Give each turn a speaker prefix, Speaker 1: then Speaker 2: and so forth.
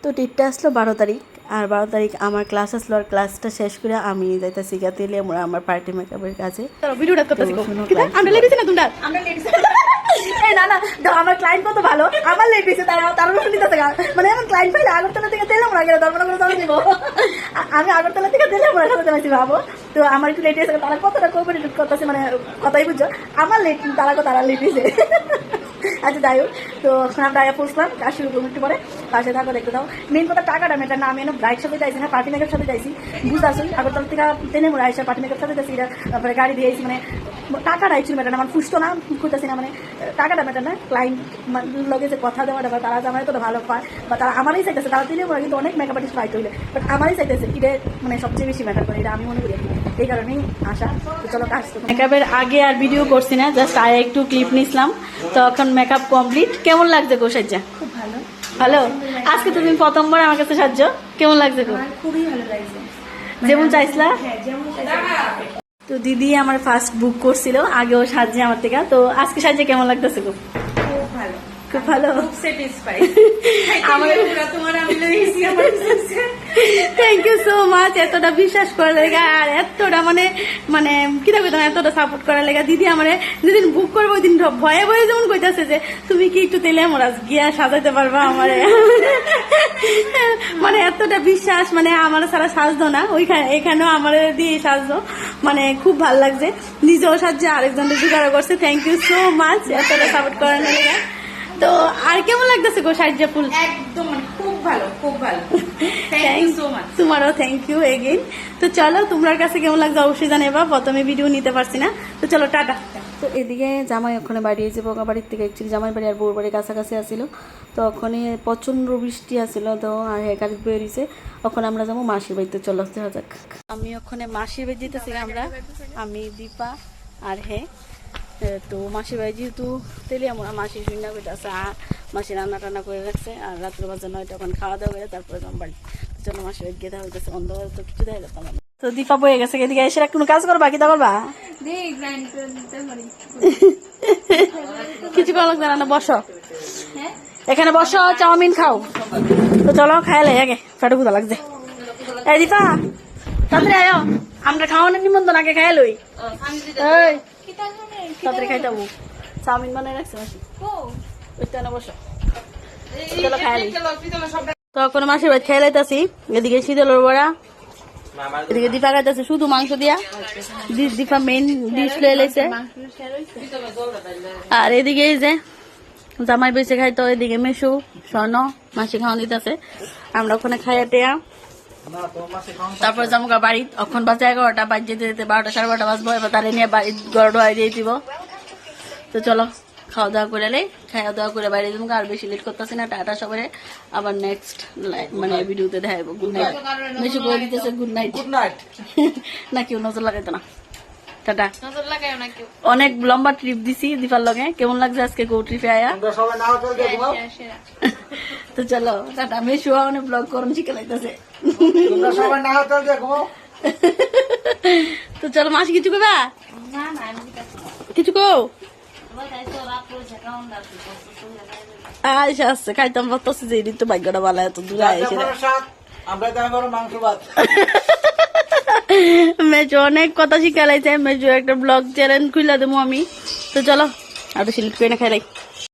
Speaker 1: তো ডেটটা আসলো 12 তারিখ, আর 12 তারিখ আমার ক্লাস আসলো, আর ক্লাসটা শেষ করে আমি যাইতেছি গাতিলে আমার পার্টি মেকআপের কাছে।
Speaker 2: ভিডিওটা করতেছি আমরা লেট হইছে না তোমরা আমরা লেট হইছে এই না না আমার ক্লায়েন্ট কত ভালো আমার লেট হইছে তার উপর নিতে থাকা মানে আমার ক্লায়েন্ট পাইলে আগরতলা থেকে তেলাম না গেলে দরবার করে চলে দিব আমি আগরতলা থেকে তেলাম না সাথে যাচ্ছি ভাবো। তো আমার একটু লেট হয়েছে, তারা কতটা কোঅপারেটিভ করতেছে মানে কথাই বুঝছো, আমার লেট তারা লেট হয়েছে। আচ্ছা যাই হোক, তো এখন আমরা আয়া পৌঁছলাম, কাজ শুরু করবো একটু পরে, পাশে থাকো দেখতে দাও। মেন কথা টাকাটা মেটার না, আমি এনে ব্রাইড সাথে যাইছি না পার্টি মেকআপ সাথে যাইছি, বুঝতে আসি আগরতলা থেকে টেনে মোড়া আইসা পার্টি মেকআপ সাথে যাচ্ছি, তারপরে গাড়ি দিয়েছি মানে টাকাটা অ্যাকচুয়ালি মেটার না, আমার ফুসতো না করতেছি না, মানে টাকাটা মেটার না, ক্লায়েন্ট লগে যে কথা দেওয়াটা বা তারা যে আমার এতটা ভালো পায় বা তারা আমারই চাইতেছে, তারা টেনে মোড়া কিন্তু অনেক মেকআপ আর্টিস্ট ফাইট হইলে, বাট আমারই চাইতেছে এটা মানে সবচেয়ে বেশি ম্যাটার করে, এটা আমি মনে করি এই কারণেই আসা। তো চলো কাজ মেকআপের আগে আর ভিডিও করছি না, জাস্ট আয়া একটু ক্লিপ নিছিলাম। তো এখন মেকআপ কমপ্লিট। কেমন লাগছে গো সাজ্জা?
Speaker 3: খুব ভালো
Speaker 2: ভালো। আজকে তুমি প্রথমবার আমার কাছে সাজ্জো, কেমন লাগছে গো?
Speaker 3: খুবই ভালো লাগছে
Speaker 2: যেমন চাইছিলা?
Speaker 3: হ্যাঁ যেমন চাইছিলাম।
Speaker 2: তো দিদি আমার ফার্স্ট বুক করছিল, আগেও সাজছে আমার থেকে, তো আজকে সাজে কেমন লাগতেছে গো?
Speaker 3: খুব ভালো
Speaker 2: খুব ভালো,
Speaker 3: খুব স্যাটিসফাইড
Speaker 2: আমার
Speaker 3: তোমার আমি লইছি আমার
Speaker 2: থ্যাংক ইউ সো মাচ এতটা বিশ্বাস করার লেগে, আর এতটা মানে মানে কি থাকবে তোমার এতটা সাপোর্ট করার লেগে। দিদি আমার যেদিন বুক করবো ওই দিন ভয়ে ভয়ে যেমন কইতাছে যে তুমি কি একটু তেলে মোরাজ গিয়া সাজাইতে পারবা আমারে, মানে এতটা বিশ্বাস, মানে আমার সারা সাজতো না ওইখানে এখানেও আমার দিয়ে সাজতো, মানে খুব ভালো লাগছে। নিজেও সাজছে আরেকজনের জোগাড় করছে, থ্যাংক ইউ সো মাচ এতটা সাপোর্ট করার লেগে। তো আর কেমন লাগতেছে গো সাজ্জা ফুল?
Speaker 3: একদম খুব ভালো খুব ভালো, থ্যাংক ইউ সো মাচ।
Speaker 2: তোমারও থ্যাংক ইউ এগেইন। তো চলো তোমার কাছে কেমন লাগছে অবশ্যই জানাবা, প্রথমে ভিডিও নিতে পারছি না, তো চলো টাটা।
Speaker 1: তো এদিকে জামাই ওখানে বাড়ি এসে বোকা বাড়ির থেকে অ্যাকচুয়ালি জামাই বাড়ি আর বউর বাড়ির কাছাকাছি আসিল, তো ওখানে প্রচণ্ড বৃষ্টি আসিল, তো আর গাড়ি বেরিয়েছে, ওখানে আমরা যাবো মাসির বাড়িতে, চলো যাওয়া যাক। আমি ওখানে মাসির বাড়ি যেতেছি, আমি দীপা আর তো মাসির বাড়ি যেহেতু তেলে আমরা মাসি শুনে বেটাছে, আর মাসি রান্না টান্না করে রাখছে, আর রাত্রে বাজে 9টা ওখানে খাওয়া দাওয়া করে তারপরে আমার বাড়ি, চলো মাসির বাড়ি গিয়ে দেখা হইতেছে, অন্ধকার তো কিছু দেখা যেতাম।
Speaker 2: তো দীপা বয়ে গেছে, এদিকে এসে কোনো কাজ করবা কি তা করবা? কিছু করা লাগবে না, বসো এখানে বসো, চাউমিন খাও। তো চলো খাইলে আগে, ফেটে গুদা লাগছে। এই দীপা তাড়াতাড়ি আয়ো, আমরা খাওয়ানোর নিমন্ত্রণ আগে খাই লই, তাড়াতাড়ি খাইতে হবো, চাউমিন বানাই রাখছে মাসি, বসো চলো খাই। তখন মাসির বাড়ি খেয়ে লাইতাছি, এদিকে শীতলের বড়া, এদিকে দীপা খাইতেছে শুধু মাংস দিয়া, দীপা মেইন ডিশ লয়ে লাইছে, আর এদিকে এই যে জামাই বেঁচে খাইতো, এদিকে মেশু স্বর্ণ মাসি খাওয়া দিতেছে, আমরা ওখানে খাইয়া টেয়া তারপর জামুকা বাড়ি, এখন বাজে 11টা, বাজ যেতে যেতে 12টা 12:30 বাজবো, এবার তারা নিয়ে বাড়ি ঘর ঢোয়াই দিয়ে দিব। তো চলো খাওয়া দাওয়া করে এলে, খাওয়া দাওয়া করে বাইরে যাবো, আর বেশি লেট করতেছি না, টাটা সবাই, আবার নেক্সট মানে ভিডিওতে দেখাবো। গুড নাইট, বেশি বলে দিতেছে গুড নাইট, না কেউ নজর লাগাইতো না, টাটা। অনেক লম্বা ট্রিপ দিছি দীপার লগে, কেমন লাগছে আজকে গো ট্রিপে আয়া? তো চলো টাটা, মেশু অনেক ব্লগ করুন শিখে লাগতেছে। তো চলো মাসি কিছু কবা, কিছু কো আইসা আসছে খাইতাম ভাবতেছি যে এদিন তো ভাগ্যটা ভালো, এত দূরে আইসে মেজো অনেক কথা শিখে লাইছে, মেজো একটা ব্লগ চ্যানেল খুলে দেবো আমি। তো চলো আর বেশি লিট করে না খাই লাই।